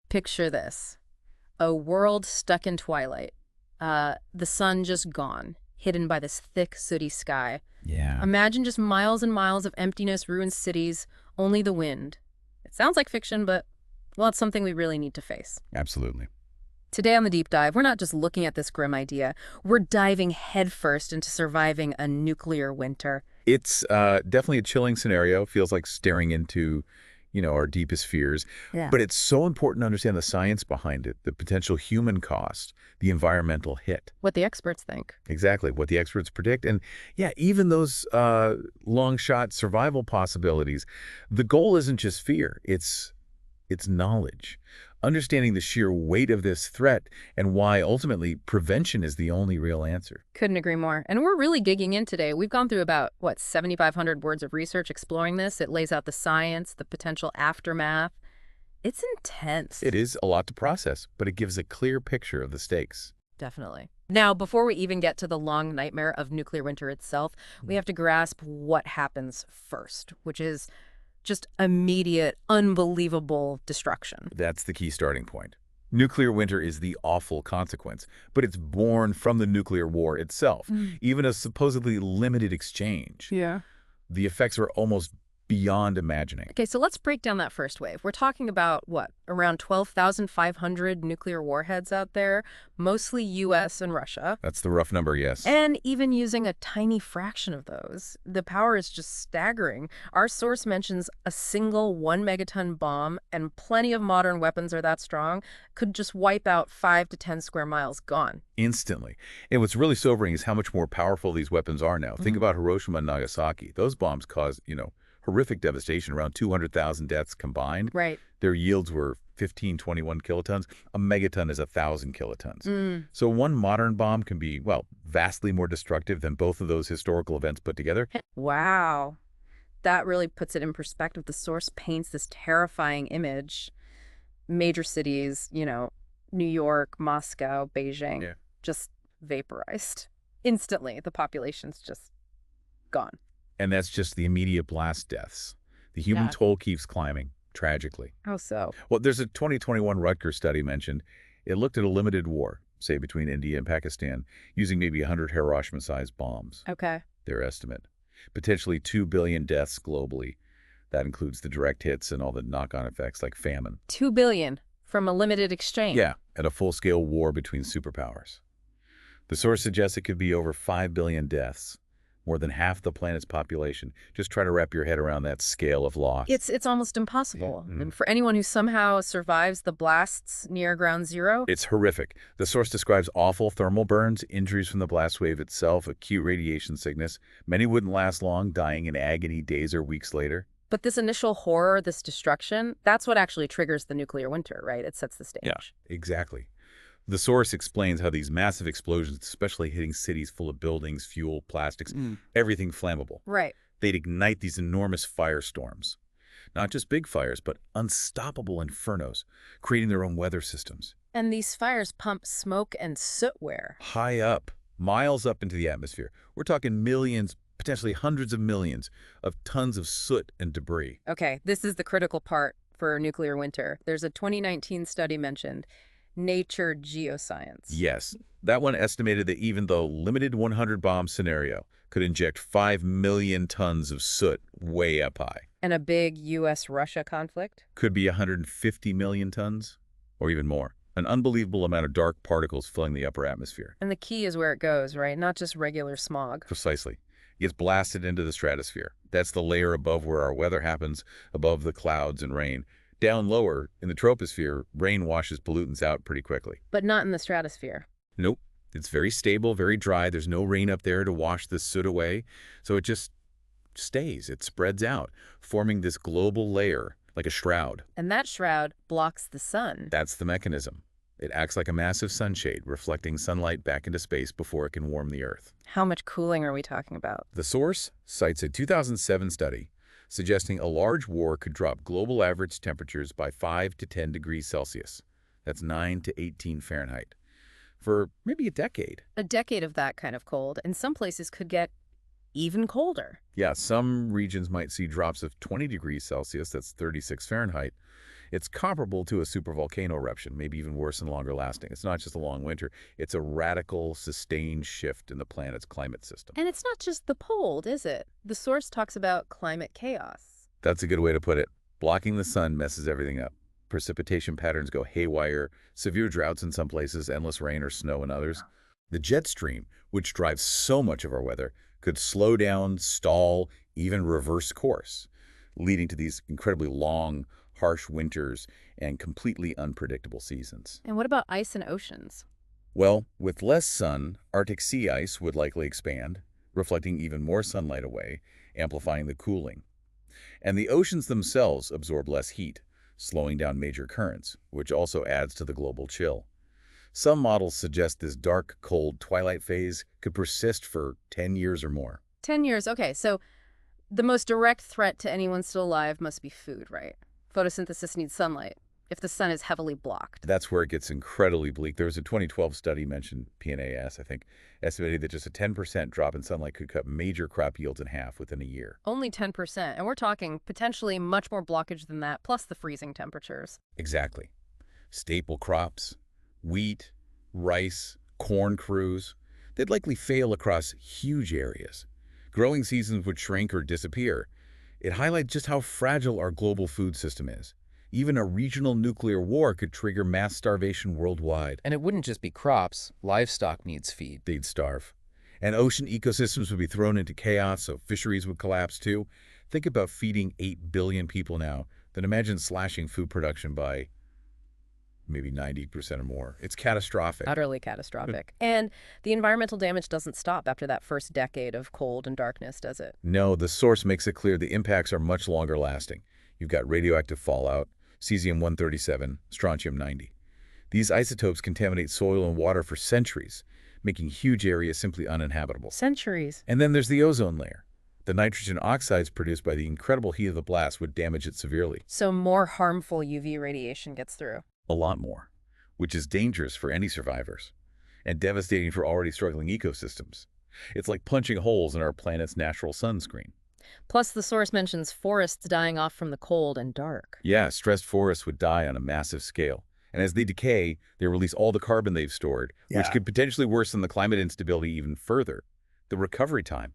Picture this. A world stuck in twilight. The sun just gone, hidden by this thick, sooty sky. Yeah, Imagine just miles and miles of emptiness, ruined cities, only the wind. It sounds like fiction, but, well, it's something we really need to face. absolutely. Today on the Deep Dive, we're not just looking at this grim idea. We're diving headfirst into surviving a nuclear winter. It's definitely a chilling scenario. Feels like staring into, our deepest fears. Yeah. But it's so important to understand the science behind it, the potential human cost, the environmental hit. What the experts think. Exactly what the experts predict. And yeah, even those long shot survival possibilities, the goal isn't just fear, it's knowledge. Understanding the sheer weight of this threat and why ultimately prevention is the only real answer. Couldn't agree more. And we're really digging in today. We've gone through about, 7,500 words of research exploring this. It lays out the science, the potential aftermath. It's intense. It is a lot to process, but it gives a clear picture of the stakes. Definitely. Now, before we even get to the long nightmare of nuclear winter itself, we have to grasp what happens first, which is just immediate, unbelievable destruction. That's the key starting point. Nuclear winter is the awful consequence, but it's born from the nuclear war itself, even a supposedly limited exchange. Yeah. The effects are almost beyond imagining. Okay, so let's break down that first wave. We're talking about, around 12,500 nuclear warheads out there, mostly U.S. and Russia. That's the rough number, yes. And even using a tiny fraction of those, the power is just staggering. Our source mentions a single 1 megaton bomb, and plenty of modern weapons are that strong, could just wipe out 5 to 10 square miles gone. Instantly. And what's really sobering is how much more powerful these weapons are now. Think about Hiroshima and Nagasaki. Those bombs caused, horrific devastation, around 200,000 deaths combined. Right. Their yields were 15, 21 kilotons. A megaton is 1,000 kilotons. So one modern bomb can be, vastly more destructive than both of those historical events put together. Wow. That really puts it in perspective. The source paints this terrifying image. Major cities, New York, Moscow, Beijing, Yeah. just vaporized. Instantly, the population's just gone. And that's just the immediate blast deaths. The human Yeah. toll keeps climbing, tragically. How so? Well, there's a 2021 Rutgers study mentioned. It looked at a limited war, say between India and Pakistan, using maybe 100 Hiroshima-sized bombs, Okay. their estimate. Potentially 2 billion deaths globally. That includes the direct hits and all the knock-on effects like famine. 2 billion from a limited exchange. Yeah, at a full-scale war between superpowers. The source suggests it could be over 5 billion deaths, more than half the planet's population. Just try to wrap your head around that scale of loss. It's almost impossible. Yeah. And for anyone who somehow survives the blasts near ground zero, It's horrific. The source describes awful thermal burns, injuries from the blast wave itself, acute radiation sickness. Many wouldn't last long, dying in agony days or weeks later. but this initial horror, this destruction, that's what actually triggers the nuclear winter, right? It sets the stage. Yeah, exactly. The source explains how these massive explosions, especially hitting cities full of buildings, fuel, plastics, everything flammable, Right. they'd ignite these enormous firestorms. Not just big fires, but unstoppable infernos, creating their own weather systems. And these fires pump smoke and soot where? High up, miles up into the atmosphere. We're talking millions, potentially hundreds of millions of tons of soot and debris. Okay, this is the critical part for nuclear winter. There's a 2019 study mentioned, Nature Geoscience. Yes, that one estimated that even the limited 100-bomb scenario could inject 5 million tons of soot way up high. And a big U.S.-Russia conflict? Could be 150 million tons, or even more. An unbelievable amount of dark particles filling the upper atmosphere. And the key is where it goes, right? Not just regular smog. Precisely. It gets blasted into the stratosphere. That's the layer above where our weather happens, above the clouds and rain. Down lower, in the troposphere, rain washes pollutants out pretty quickly. But not in the stratosphere. Nope. It's very stable, very dry. There's no rain up there to wash the soot away. So it just stays. It spreads out, forming this global layer, like a shroud. And that shroud blocks the sun. That's the mechanism. It acts like a massive sunshade, reflecting sunlight back into space before it can warm the Earth. How much cooling are we talking about? The source cites a 2007 study suggesting a large war could drop global average temperatures by 5 to 10 degrees Celsius. That's 9 to 18 Fahrenheit. For maybe a decade. A decade of that kind of cold, and some places could get even colder. Yeah, some regions might see drops of 20 degrees Celsius, that's 36 Fahrenheit. It's comparable to a supervolcano eruption, maybe even worse and longer lasting. It's not just a long winter. It's a radical, sustained shift in the planet's climate system. And it's not just the cold, is it? The source talks about climate chaos. That's a good way to put it. Blocking the sun messes everything up. Precipitation patterns go haywire, severe droughts in some places, endless rain or snow in others. The jet stream, which drives so much of our weather, could slow down, stall, even reverse course, leading to these incredibly long, harsh winters and completely unpredictable seasons. And what about ice and oceans? Well, with less sun, Arctic sea ice would likely expand, reflecting even more sunlight away, amplifying the cooling. And the oceans themselves absorb less heat, slowing down major currents, which also adds to the global chill. Some models suggest this dark, cold twilight phase could persist for 10 years or more. 10 years. Okay, so the most direct threat to anyone still alive must be food, right? Photosynthesis needs sunlight if the sun is heavily blocked. That's where it gets incredibly bleak. There was a 2012 study, mentioned PNAS, I think, estimated that just a 10% drop in sunlight could cut major crop yields in half within a year. Only 10%, and we're talking potentially much more blockage than that, plus the freezing temperatures. Exactly. Staple crops, wheat, rice, corn crews, they'd likely fail across huge areas. Growing seasons would shrink or disappear. It highlights just how fragile our global food system is. Even a regional nuclear war could trigger mass starvation worldwide. And it wouldn't just be crops. Livestock needs feed. They'd starve. And ocean ecosystems would be thrown into chaos, so fisheries would collapse too. Think about feeding 8 billion people now, then imagine slashing food production by maybe 90% or more. It's catastrophic. Utterly catastrophic. And the environmental damage doesn't stop after that first decade of cold and darkness, does it? No, the source makes it clear the impacts are much longer lasting. You've got radioactive fallout, cesium-137, strontium-90. These isotopes contaminate soil and water for centuries, making huge areas simply uninhabitable. Centuries. And then there's the ozone layer. The nitrogen oxides produced by the incredible heat of the blast would damage it severely. So more harmful UV radiation gets through. A lot more, which is dangerous for any survivors and devastating for already struggling ecosystems. It's like punching holes in our planet's natural sunscreen. Plus, the source mentions forests dying off from the cold and dark. Yeah, stressed forests would die on a massive scale. And as they decay, they release all the carbon they've stored, which could potentially worsen the climate instability even further. The recovery time,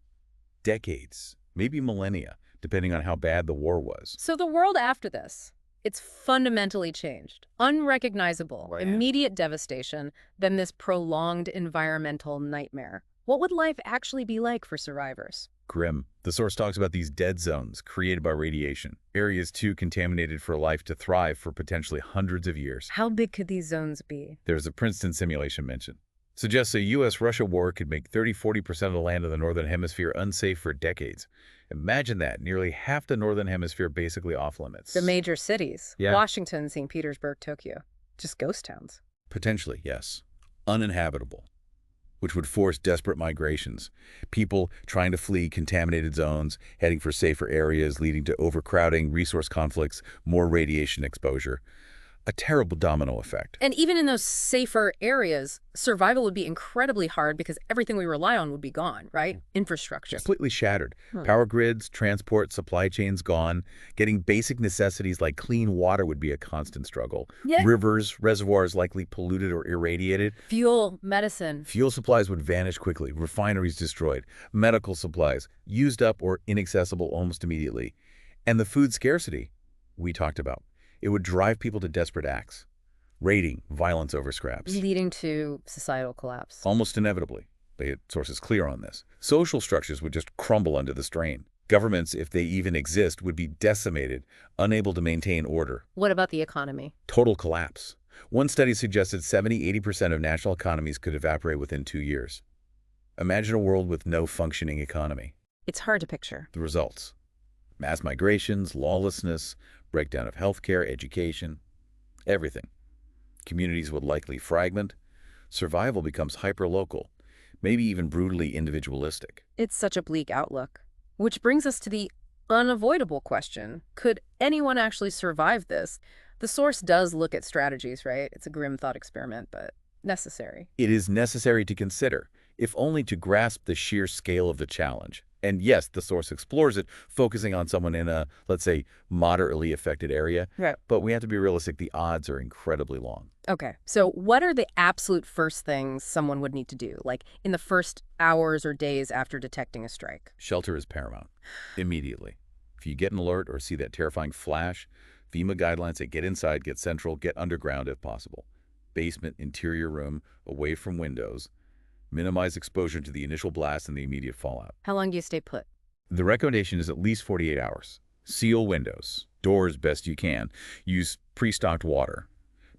decades, maybe millennia, depending on how bad the war was. So the world after this, it's fundamentally changed. Unrecognizable, Wow. immediate devastation, then this prolonged environmental nightmare. What would life actually be like for survivors? Grim. The source talks about these dead zones created by radiation, areas too contaminated for life to thrive for potentially hundreds of years. How big could these zones be? There's a Princeton simulation mentioned. Suggests a U.S.-Russia war could make 30–40% of the land of the Northern Hemisphere unsafe for decades. Imagine that, nearly half the Northern Hemisphere basically off-limits. The major cities. Yeah. Washington, St. Petersburg, Tokyo. Just ghost towns. Potentially, yes. Uninhabitable, which would force desperate migrations. People trying to flee contaminated zones, heading for safer areas, leading to overcrowding, resource conflicts, more radiation exposure. A terrible domino effect. And even in those safer areas, survival would be incredibly hard because everything we rely on would be gone, right? Infrastructure. Completely shattered. Power grids, transport, supply chains gone. Getting basic necessities like clean water would be a constant struggle. Yeah. Rivers, reservoirs likely polluted or irradiated. Fuel, medicine. Fuel supplies would vanish quickly. Refineries destroyed. Medical supplies used up or inaccessible almost immediately. And the food scarcity we talked about. It would drive people to desperate acts. Raiding, violence over scraps. Leading to societal collapse. Almost inevitably. The source is clear on this. Social structures would just crumble under the strain. Governments, if they even exist, would be decimated, unable to maintain order. What about the economy? Total collapse. One study suggested 70–80% of national economies could evaporate within 2 years. Imagine a world with no functioning economy. It's hard to picture. The results: mass migrations, lawlessness, breakdown of healthcare, education, everything. Communities would likely fragment. Survival becomes hyper-local, maybe even brutally individualistic. It's such a bleak outlook. Which brings us to the unavoidable question. Could anyone actually survive this? The source does look at strategies, right? It's a grim thought experiment, but necessary. It is necessary to consider, if only to grasp the sheer scale of the challenge. And yes, the source explores it, focusing on someone in a, let's say, moderately affected area. Right. But we have to be realistic, the odds are incredibly long. Okay, so what are the absolute first things someone would need to do, like in the first hours or days after detecting a strike? Shelter is paramount. Immediately. If you get an alert or see that terrifying flash, FEMA guidelines say get inside, get central, get underground if possible. Basement, interior room, away from windows. Minimize exposure to the initial blast and the immediate fallout. How long do you stay put? The recommendation is at least 48 hours. Seal windows, doors best you can. Use pre-stocked water.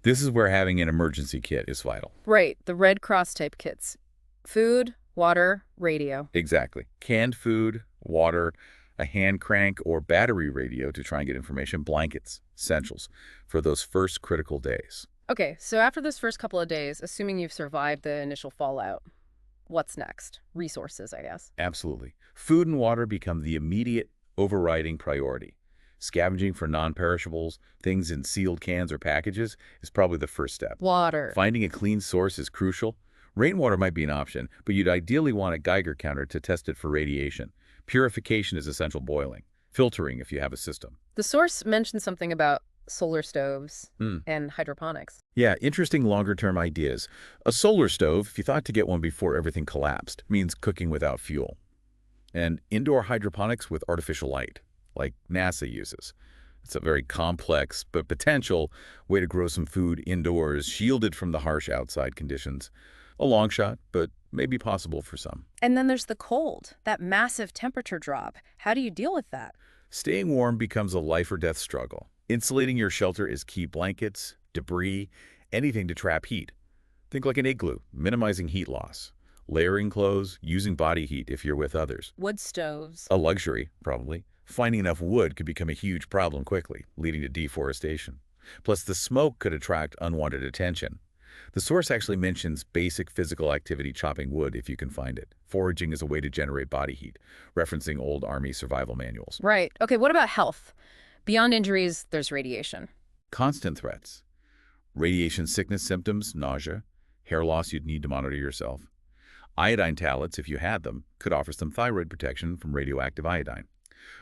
This is where having an emergency kit is vital. Right, the Red Cross type kits. Food, water, radio. Exactly. Canned food, water, a hand crank or battery radio to try and get information, blankets, essentials for those first critical days. Okay, so after this first couple of days, assuming you've survived the initial fallout, what's next? Resources, I guess. Absolutely. Food and water become the immediate overriding priority. Scavenging for non-perishables, things in sealed cans or packages, is probably the first step. Water. Finding a clean source is crucial. Rainwater might be an option, but you'd ideally want a Geiger counter to test it for radiation. Purification is essential boiling. Filtering if you have a system. The source mentioned something about solar stoves and hydroponics. Yeah, interesting longer-term ideas. A solar stove, if you thought to get one before everything collapsed, means cooking without fuel. And indoor hydroponics with artificial light, like NASA uses. It's a very complex but potential way to grow some food indoors, shielded from the harsh outside conditions. A long shot, but maybe possible for some. And then there's the cold, that massive temperature drop. How do you deal with that? Staying warm becomes a life or death struggle. Insulating your shelter is key. Blankets, debris, anything to trap heat. Think like an igloo, minimizing heat loss. Layering clothes, using body heat if you're with others. Wood stoves. A luxury, probably. Finding enough wood could become a huge problem quickly, leading to deforestation. Plus, the smoke could attract unwanted attention. The source actually mentions basic physical activity, chopping wood if you can find it. Foraging is a way to generate body heat, referencing old Army survival manuals. Right. Okay, what about health? Beyond injuries, there's radiation. Constant threats. Radiation sickness symptoms, nausea, hair loss you'd need to monitor yourself. Iodine tablets, if you had them, could offer some thyroid protection from radioactive iodine.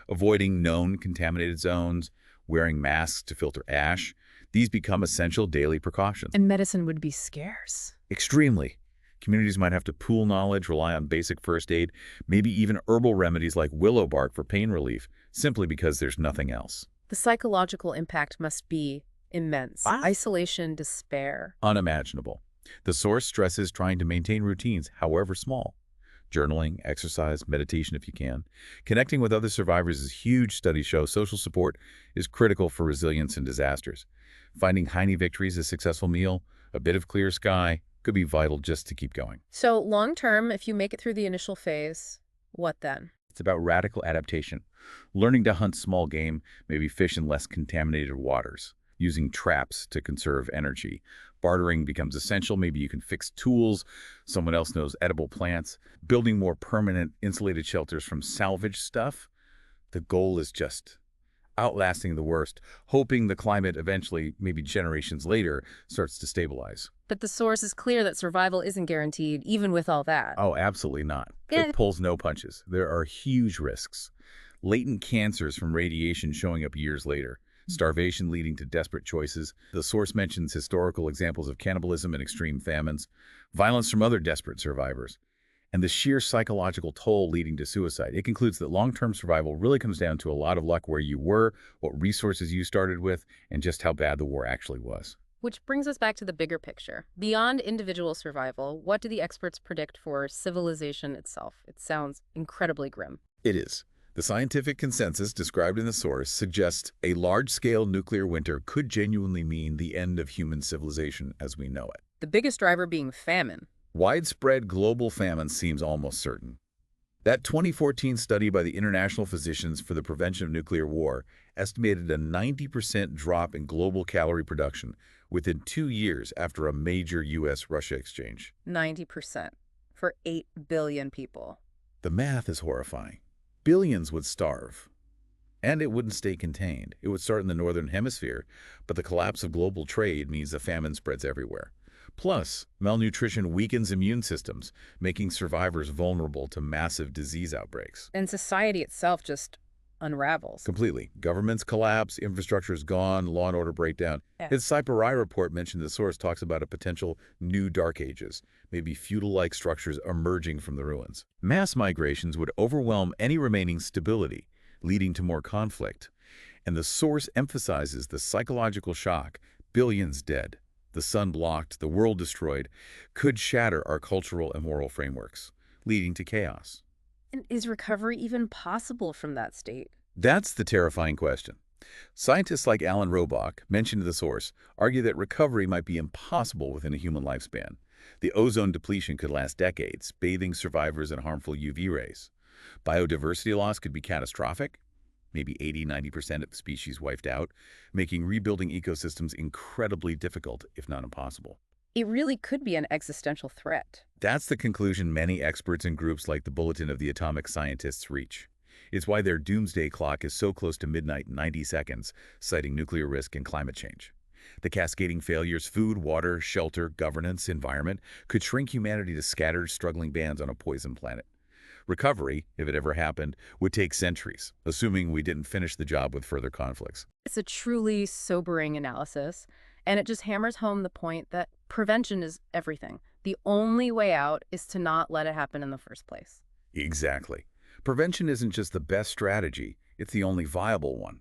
Avoiding known contaminated zones, wearing masks to filter ash, these become essential daily precautions. And medicine would be scarce. Extremely. Communities might have to pool knowledge, rely on basic first aid, maybe even herbal remedies like willow bark for pain relief, simply because there's nothing else. The psychological impact must be immense. Isolation, despair. Unimaginable. The source stresses trying to maintain routines, however small. Journaling, exercise, meditation if you can. Connecting with other survivors is huge. Studies show social support is critical for resilience in disasters. Finding tiny victories, a successful meal, a bit of clear sky, could be vital just to keep going. So long term, if you make it through the initial phase, what then? It's about radical adaptation. Learning to hunt small game, maybe fish in less contaminated waters. Using traps to conserve energy. Bartering becomes essential. Maybe you can fix tools. Someone else knows edible plants. Building more permanent insulated shelters from salvage stuff. The goal is just outlasting the worst, hoping the climate eventually, maybe generations later, starts to stabilize. But the source is clear that survival isn't guaranteed, even with all that. Oh, absolutely not. Yeah. It pulls no punches. There are huge risks. Latent cancers from radiation showing up years later. Starvation leading to desperate choices. The source mentions historical examples of cannibalism and extreme famines, violence from other desperate survivors, and the sheer psychological toll leading to suicide. It concludes that long-term survival really comes down to a lot of luck where you were, what resources you started with, and just how bad the war actually was. Which brings us back to the bigger picture. Beyond individual survival, what do the experts predict for civilization itself? It sounds incredibly grim. It is. The scientific consensus described in the source suggests a large-scale nuclear winter could genuinely mean the end of human civilization as we know it. The biggest driver being famine. Widespread global famine seems almost certain. That 2014 study by the International Physicians for the Prevention of Nuclear War estimated a 90% drop in global calorie production within 2 years after a major U.S.-Russia exchange. 90% for 8 billion people. The math is horrifying. Billions would starve. And it wouldn't stay contained. It would start in the northern hemisphere, but the collapse of global trade means the famine spreads everywhere. Plus, malnutrition weakens immune systems, making survivors vulnerable to massive disease outbreaks. And society itself just unravels. Completely. Governments collapse, infrastructure is gone, law and order breakdown. Yeah. His Cypher report mentioned the source talks about a potential new dark ages, maybe feudal-like structures emerging from the ruins. Mass migrations would overwhelm any remaining stability, leading to more conflict. And the source emphasizes the psychological shock, billions dead, the sun blocked, the world destroyed, could shatter our cultural and moral frameworks, leading to chaos. And is recovery even possible from that state? That's the terrifying question. Scientists like Alan Robach, mentioned in the source, argue that recovery might be impossible within a human lifespan. The ozone depletion could last decades, bathing survivors in harmful UV rays. Biodiversity loss could be catastrophic, maybe 80–90% of the species wiped out, making rebuilding ecosystems incredibly difficult, if not impossible. It really could be an existential threat. That's the conclusion many experts and groups like the Bulletin of the Atomic Scientists reach. It's why their doomsday clock is so close to midnight in 90 seconds, citing nuclear risk and climate change. The cascading failures, food, water, shelter, governance, environment, could shrink humanity to scattered, struggling bands on a poisoned planet. Recovery, if it ever happened, would take centuries, assuming we didn't finish the job with further conflicts. It's a truly sobering analysis, and it just hammers home the point that prevention is everything. The only way out is to not let it happen in the first place. Exactly. Prevention isn't just the best strategy, it's the only viable one.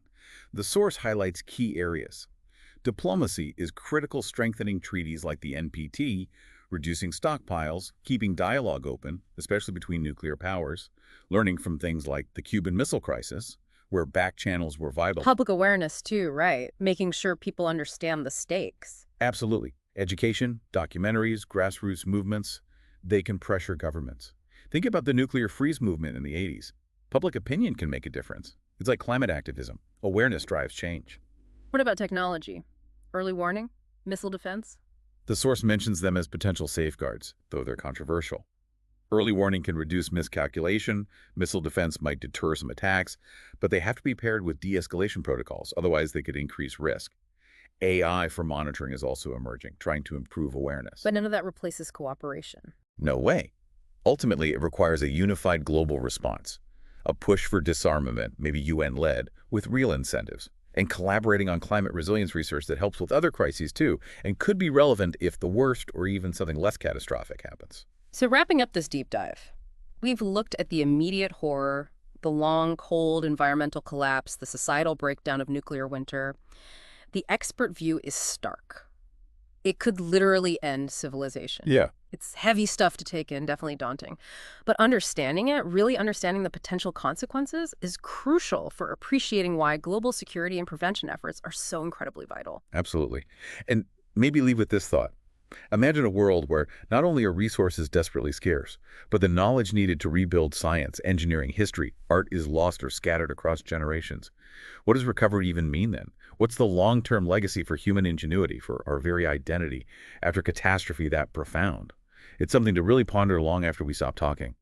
The source highlights key areas. Diplomacy is critical, strengthening treaties like the NPT, reducing stockpiles, keeping dialogue open, especially between nuclear powers, learning from things like the Cuban Missile Crisis, where back channels were vital. Public awareness too, right? Making sure people understand the stakes. Absolutely. Education, documentaries, grassroots movements, they can pressure governments. Think about the nuclear freeze movement in the 80s. Public opinion can make a difference. It's like climate activism. Awareness drives change. What about technology? Early warning? Missile defense? The source mentions them as potential safeguards, though they're controversial. Early warning can reduce miscalculation, missile defense might deter some attacks, but they have to be paired with de-escalation protocols, otherwise they could increase risk. AI for monitoring is also emerging, trying to improve awareness. But none of that replaces cooperation. No way. Ultimately, it requires a unified global response, a push for disarmament, maybe UN-led, with real incentives, and collaborating on climate resilience research that helps with other crises too, and could be relevant if the worst or even something less catastrophic happens. So wrapping up this deep dive, we've looked at the immediate horror, the long, cold environmental collapse, the societal breakdown of nuclear winter. The expert view is stark. It could literally end civilization. Yeah. It's heavy stuff to take in, definitely daunting. But understanding it, really understanding the potential consequences, is crucial for appreciating why global security and prevention efforts are so incredibly vital. Absolutely. And maybe leave with this thought. Imagine a world where not only are resources desperately scarce, but the knowledge needed to rebuild science, engineering, history, art is lost or scattered across generations. What does recovery even mean then? What's the long-term legacy for human ingenuity, for our very identity, after catastrophe that profound? It's something to really ponder long after we stop talking.